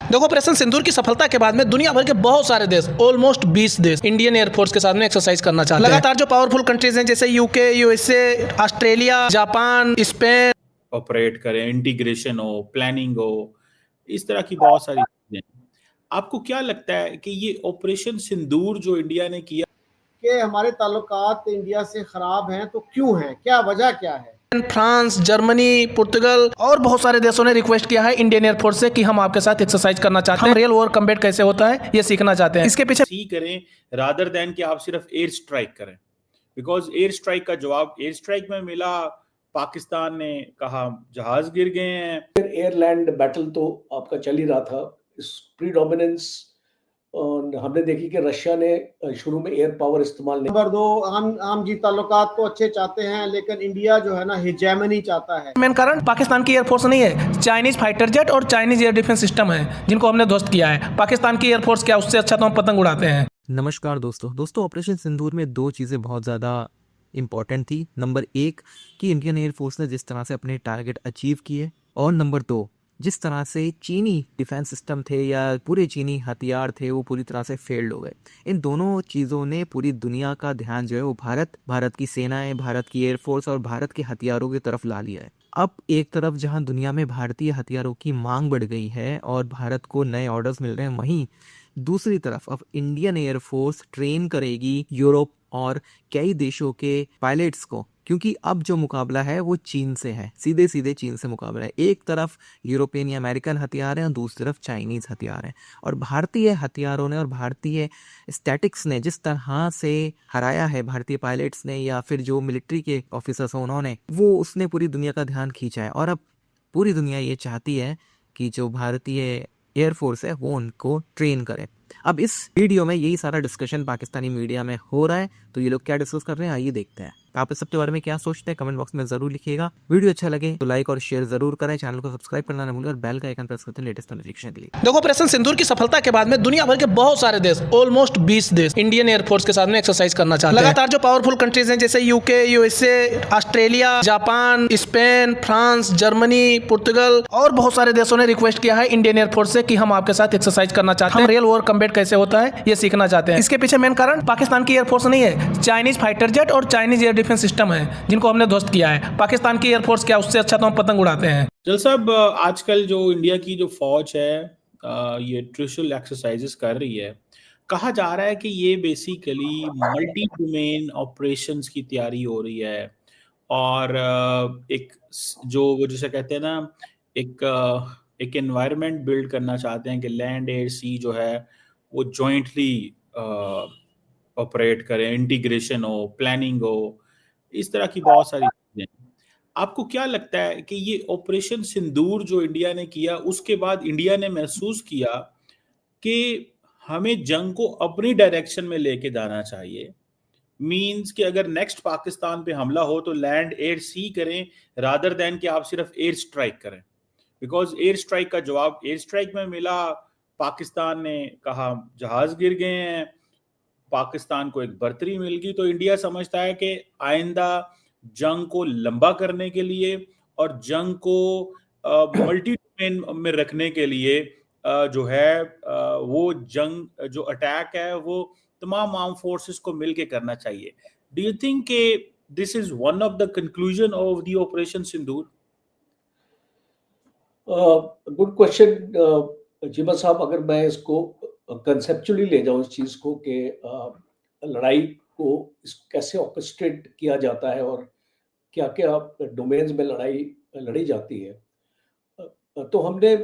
देखो, ऑपरेशन सिंदूर की सफलता के बाद में दुनिया भर के बहुत सारे देश, ऑलमोस्ट 20 देश इंडियन एयरफोर्स के साथ में एक्सरसाइज करना चाहते हैं। लगातार जो पावरफुल कंट्रीज हैं जैसे UK, USA, Australia, Japan, Spain operate करें, इंटीग्रेशन हो, प्लानिंग हो, इस तरह की बहुत सारी चीजें। आपको क्या लगता है कि ये ऑपरेशन सिंदूर जो इंडिया ने किया कि हमारे ताल्लुकात इंडिया से खराब हैं, तो क्यों हैं, क्या वजह क्या है? फ्रांस, जर्मनी, पुर्तगाल और बहुत सारे देशों ने रिक्वेस्ट किया है इंडियन एयरफोर्स से कि हम आपके साथ एक्सरसाइज करना चाहते हैं, रियल वॉर कम्बैट कैसे होता है ये सीखना चाहते हैं। इसके पीछे सी करें रादर देन कि आप सिर्फ एयर स्ट्राइक करें, बिकॉज एयर स्ट्राइक का जवाब एयर स्ट्राइक में मिला। पाकिस्तान ने कहा जहाज गिर गए हैं। फिर एयरलैंड बैटल तो आपका चल ही रहा था। इस प्रीडोमिनेंस हमने देखी कि रशिया ने शुरू में एयर पावर इस्तेमाल नहीं। नंबर 2, आम जी ताल्लुकात तो अच्छे चाहते हैं, लेकिन इंडिया जो है ना हिजेमनी चाहता है। मेन कारण पाकिस्तान की एयरफोर्स नहीं है, चाइनीज फाइटर जेट और चाइनीज एयर डिफेंस सिस्टम है जिनको हमने ध्वस्त किया है। पाकिस्तान की एयरफोर्स क्या, उससे अच्छा तो हम पतंग उड़ाते हैं। नमस्कार दोस्तों, ऑपरेशन सिंदूर में दो चीज़ें बहुत ज़्यादा इम्पॉर्टेंट थी। नंबर एक कि इंडियन एयरफोर्स ने जिस तरह से अपने टारगेट अचीव किए, और नंबर दो जिस तरह से चीनी डिफेंस सिस्टम थे या पूरे चीनी हथियार थे वो पूरी तरह से फेल्ड हो गए। इन दोनों चीज़ों ने पूरी दुनिया का ध्यान जो है वो भारत की सेनाएं, भारत की एयरफोर्स और भारत के हथियारों की तरफ ला लिया है। अब एक तरफ जहां दुनिया में भारतीय हथियारों की मांग बढ़ गई है और भारत को नए ऑर्डर्स मिल रहे हैं, वहीं दूसरी तरफ अब इंडियन एयरफोर्स ट्रेन करेगी यूरोप और कई देशों के पायलट्स को, क्योंकि अब जो मुकाबला है वो चीन से है, सीधे सीधे चीन से मुकाबला है। एक तरफ यूरोपियन या अमेरिकन हथियार हैं और दूसरी तरफ चाइनीज़ हथियार हैं। और भारतीय हथियारों ने और भारतीय स्टैटिक्स ने जिस तरह से हराया है भारतीय पायलट्स ने या फिर जो मिलिट्री के ऑफिसर्स हैं उन्होंने, वो उसने पूरी दुनिया का ध्यान खींचा है। और अब पूरी दुनिया ये चाहती है कि जो भारतीय एयरफोर्स है वो उनको ट्रेन करे। अब इस वीडियो में यही सारा डिस्कशन पाकिस्तानी मीडिया में हो रहा है, तो ये लोग क्या डिस्कस कर रहे हैं आइए देखते हैं। आप इस सब के बारे में क्या सोचते हैं कमेंट बॉक्स में जरूर लिखिएगा। वीडियो अच्छा लगे तो लाइक और शेयर जरूर करें, चैनल को सब्सक्राइब करना न भूलें और बेल का आइकन प्रेस करते हैं लेटेस्ट नोटिफिकेशन के लिए। देखो, ऑपरेशन सिंदूर की सफलता के बाद में दुनिया भर के बहुत सारे देश, ऑलमोस्ट 20 देश इंडियन एयरफोर्स के साथ में एक्सरसाइज करना चाहते हैं। लगातार जो पावरफुल कंट्रीज हैं जैसे UK, USA, Australia, Japan, Spain, France, Germany, पुर्तगाल और बहुत सारे देशों ने रिक्वेस्ट किया है इंडियन एयरफोर्स से कि हम आपके साथ एक्सरसाइज करना चाहते हैं, रियल वॉर कम्बैट कैसे होता है ये सीखना चाहते हैं। इसके पीछे मेन कारण पाकिस्तान की एयरफोर्स नहीं है, चाइनीज फाइटर जेट और चाइनीज एयर डिफेंस सिस्टम है जिनको हमने ध्वस्त किया है। पाकिस्तान की एयरफोर्स क्या, उससे अच्छा तो हम पतंग उड़ाते हैं। जल साहब, आजकल जो इंडिया की जो फौज है ये ट्रिशल एक्सरसाइजेस कर रही है। कहा जा रहा है कि ये बेसिकली मल्टी डोमेन ऑपरेशंस की तैयारी हो रही है और एक जो वो जिसे कहते हैं ना, एक एनवायरनमेंट बिल्ड करना चाहते हैं कि लैंड एयर सी जो है वो जॉइंटली ऑपरेट करें, इंटीग्रेशन हो, प्लानिंग हो, इस तरह की बहुत सारी चीजें। आपको क्या लगता है कि ये ऑपरेशन सिंदूर जो इंडिया ने किया उसके बाद इंडिया ने महसूस किया कि हमें जंग को अपनी डायरेक्शन में लेके जाना चाहिए? मींस कि अगर नेक्स्ट पाकिस्तान पे हमला हो तो लैंड एयर सी करें रादर देन कि आप सिर्फ एयर स्ट्राइक करें, बिकॉज एयर स्ट्राइक का जवाब एयर स्ट्राइक में मिला। पाकिस्तान ने कहा जहाज गिर गए हैं, पाकिस्तान को एक बर्तरी मिल गई। तो इंडिया समझता है कि आइंदा जंग को लंबा करने के लिए और जंग को मल्टी डोमेन में रखने के लिए जो है वो जंग जो अटैक है वो तमाम आर्म फोर्सेस को मिलके करना चाहिए। डू यू थिंक कि this is one of the conclusion of the operation Sindoor? Good question जीमा साहब। अगर मैं इसको कंसेप्चुअली ले जाऊं इस चीज़ को कि लड़ाई को कैसे ऑर्केस्ट्रेट किया जाता है और क्या क्या डोमेन्स में लड़ाई लड़ी जाती है, तो हमने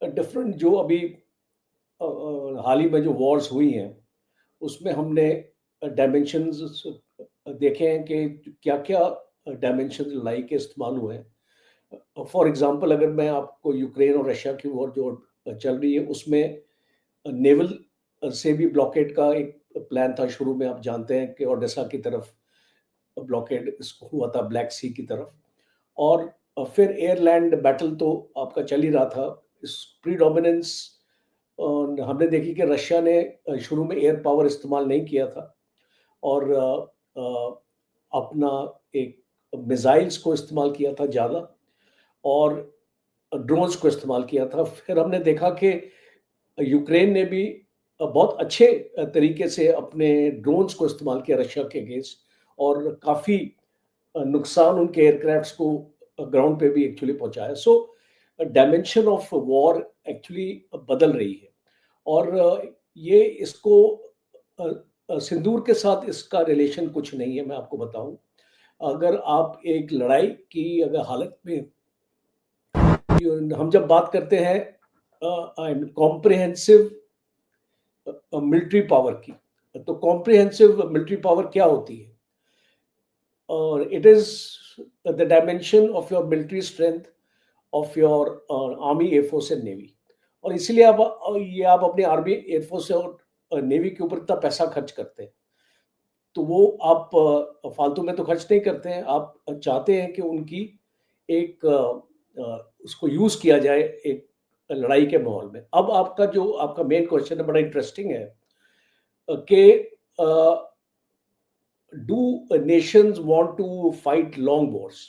डिफरेंट जो अभी हाल ही में जो वॉर्स हुई हैं उसमें हमने डायमेंशंस देखे हैं कि क्या क्या डायमेंशन लड़ाई के इस्तेमाल हुए हैं। फॉर एग्जांपल अगर मैं आपको यूक्रेन और रशिया की वॉर जो चल रही है उसमें नेवल से भी ब्लॉकेड का एक प्लान था शुरू में। आप जानते हैं कि ओडेसा की तरफ ब्लॉकेड हुआ था, ब्लैक सी की तरफ। और फिर एयरलैंड बैटल तो आपका चल ही रहा था। इस प्रीडोमिनेंस हमने देखी कि रशिया ने शुरू में एयर पावर इस्तेमाल नहीं किया था और अपना एक मिसाइल्स को इस्तेमाल किया था ज़्यादा। और ड्रोन्स को इस्तेमाल किया था। फिर हमने देखा कि यूक्रेन ने भी बहुत अच्छे तरीके से अपने ड्रोन्स को इस्तेमाल किया रशिया के अगेंस्ट, और काफ़ी नुकसान उनके एयरक्राफ्ट्स को ग्राउंड पे भी एक्चुअली पहुंचाया। So dimension of war actually बदल रही है, और ये इसको सिंदूर के साथ इसका रिलेशन कुछ नहीं है। मैं आपको बताऊं, अगर आप एक लड़ाई की अगर हालत में, हम जब बात करते हैं कॉम्प्रिहेंसिव मिलिट्री पावर की, तो कॉम्प्रिहेंसिव मिलिट्री पावर क्या होती है? और it is the dimension of your military strength of your army, air force and navy. और इसीलिए आप अपने आर्मी, एयरफोर्स और नेवी के ऊपर इतना पैसा खर्च करते हैं, तो वो आप फालतू में तो खर्च नहीं करते हैं। आप चाहते हैं कि उनकी एक उसको यूज किया जाए एक लड़ाई के माहौल में। अब आपका मेन क्वेश्चन है, बड़ा इंटरेस्टिंग है कि do nations want to fight long wars?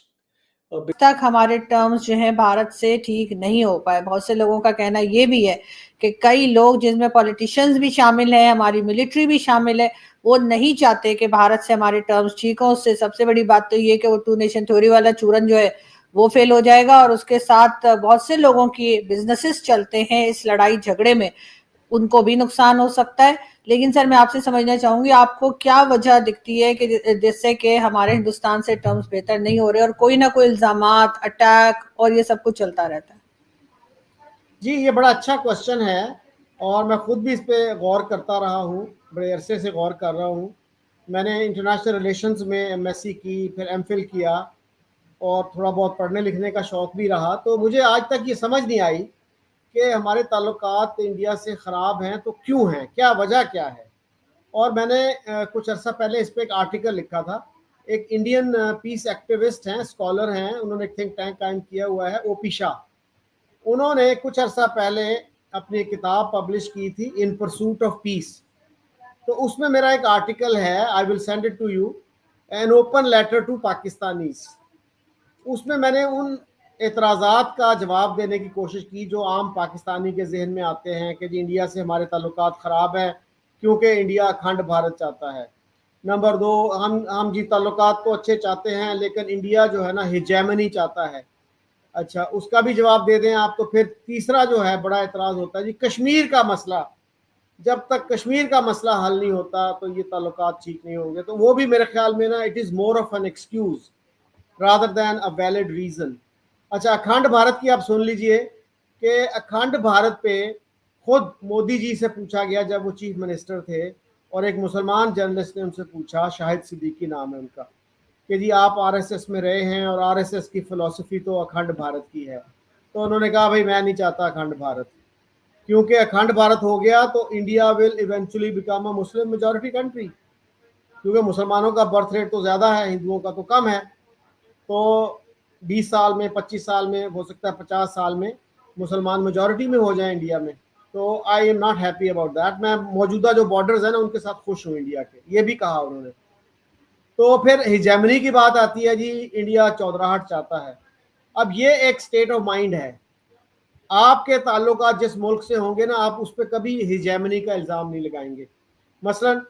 तक हमारे टर्म्स जो हैं भारत से ठीक नहीं हो पाए। बहुत से लोगों का कहना ये भी है कि कई लोग, जिसमें पॉलिटिशियंस भी शामिल हैं, हमारी मिलिट्री भी शामिल है, वो नहीं चाहते कि भारत से हमारे टर्म्स ठीक हो। उससे सबसे बड़ी बात तो ये कि वो टू नेशन थ्योरी वाला चूरन जो है वो फेल हो जाएगा, और उसके साथ बहुत से लोगों की बिजनेसेस चलते हैं इस लड़ाई झगड़े में, उनको भी नुकसान हो सकता है। लेकिन सर, मैं आपसे समझना चाहूंगी, आपको क्या वजह दिखती है कि जिससे कि हमारे हिंदुस्तान से टर्म्स बेहतर नहीं हो रहे, और कोई ना कोई इल्जामात, अटैक और ये सब कुछ चलता रहता है? जी, ये बड़ा अच्छा क्वेश्चन है, और मैं खुद भी इस पे गौर करता रहा हूँ, बड़े अरसे से गौर कर रहा हूँ। मैंने इंटरनेशनल रिलेशंस में एमएससी की, फिर एमफिल किया, और थोड़ा बहुत पढ़ने लिखने का शौक़ भी रहा। तो मुझे आज तक ये समझ नहीं आई कि हमारे ताल्लुकात इंडिया से ख़राब हैं तो क्यों हैं, क्या वजह क्या है। और मैंने कुछ अर्सा पहले इस पर एक आर्टिकल लिखा था। एक इंडियन पीस एक्टिविस्ट हैं, स्कॉलर हैं, उन्होंने एक थिंक टैंक कायम किया हुआ है, ओपी शाह। उन्होंने कुछ अर्सा पहले अपनी किताब पब्लिश की थी, इन परसूट ऑफ पीस। तो उसमें मेरा एक आर्टिकल है, I will send it to you, an open letter to Pakistanis. उसमें मैंने उन एतराज़ात का जवाब देने की कोशिश की जो आम पाकिस्तानी के जहन में आते हैं कि जी इंडिया से हमारे ताल्लुकात ख़राब हैं क्योंकि इंडिया अखंड भारत चाहता है। नंबर 2, हम जी ताल्लुकात तो अच्छे चाहते हैं, लेकिन इंडिया जो है ना हिजैमनी चाहता है। अच्छा, उसका भी जवाब दे दें आप। तो फिर तीसरा जो है बड़ा एतराज़ होता है जी कश्मीर का मसला, जब तक कश्मीर का मसला हल नहीं होता तो ये ताल्लुकात ठीक नहीं होंगे। तो वो भी मेरे ख्याल में ना, it is more of an excuse rather than a valid reason. अच्छा, अखंड भारत की आप सुन लीजिए कि अखंड भारत पे खुद मोदी जी से पूछा गया जब वो चीफ मिनिस्टर थे, और एक मुसलमान जर्नलिस्ट ने उनसे पूछा, शाहिद सिद्दीकी नाम है उनका, कि जी आप आरएसएस में रहे हैं और आरएसएस की फ़िलॉसफी तो अखंड भारत की है। तो उन्होंने कहा भाई मैं नहीं चाहता अखंड भारत, क्योंकि अखंड भारत हो गया तो India will eventually become a Muslim majority country, क्योंकि मुसलमानों का बर्थ रेट तो ज़्यादा है, हिंदुओं का तो कम है। तो 20 साल में, 25 साल में, हो सकता है 50 साल में मुसलमान मेजॉरिटी में हो जाए इंडिया में। तो I am not happy about that. मैं मौजूदा जो बॉर्डर्स हैं ना उनके साथ खुश हूँ इंडिया के, ये भी कहा उन्होंने। तो फिर हिजैमनी की बात आती है जी, इंडिया चौधराहट चाहता है। अब ये एक स्टेट ऑफ माइंड है। आपके ताल्लुकात जिस मुल्क से होंगे ना, आप उस पर कभी हिजैमनी का इल्ज़ाम नहीं लगाएंगे। मसलन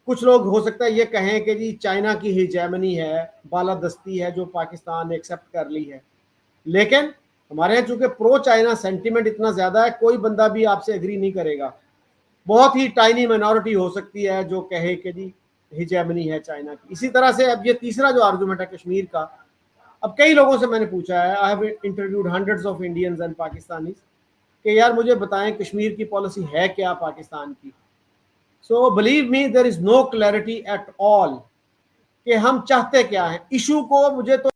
कुछ लोग हो सकता है ये कहें कि जी चाइना की हिजैमनी है, बालादस्ती है जो पाकिस्तान ने एक्सेप्ट कर ली है, लेकिन हमारे यहाँ चूंकि प्रो चाइना सेंटिमेंट इतना ज़्यादा है, कोई बंदा भी आपसे एग्री नहीं करेगा। बहुत ही टाइनी माइनॉरिटी हो सकती है जो कहे कि जी हिजैमनी है चाइना की। इसी तरह से अब ये तीसरा जो आर्गूमेंट है कश्मीर का, अब कई लोगों से मैंने पूछा है, I have interviewed hundreds of Indians and Pakistanis, कि यार मुझे बताएं कश्मीर की पॉलिसी है क्या पाकिस्तान की। So believe me, there is no clarity at all कि हम चाहते क्या हैं। इशू को मुझे तो